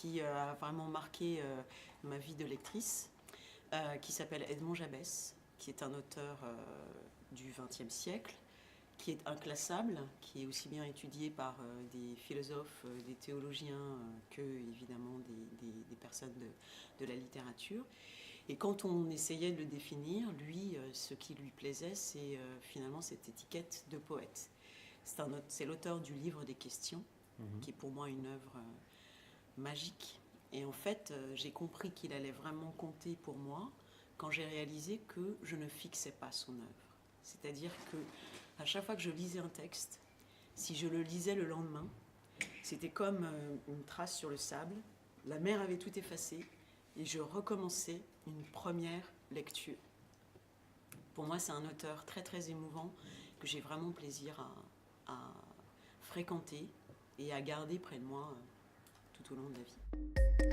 qui a vraiment marqué ma vie de lectrice, qui s'appelle Edmond Jabès, qui est un auteur du XXe siècle, qui est inclassable, qui est aussi bien étudié par des philosophes, des théologiens, que évidemment des personnes de la littérature. Et quand on essayait de le définir, lui, ce qui lui plaisait, c'est finalement cette étiquette de poète. C'est l'auteur du Livre des questions, qui est pour moi une œuvre magique. Et en fait, j'ai compris qu'il allait vraiment compter pour moi quand j'ai réalisé que je ne fixais pas son œuvre. C'est-à-dire que à chaque fois que je lisais un texte, si je le lisais le lendemain, c'était comme une trace sur le sable. La mer avait tout effacé et je recommençais une première lecture. Pour moi, c'est un auteur très très émouvant que j'ai vraiment plaisir à fréquenter et à garder près de moi tout au long de la vie.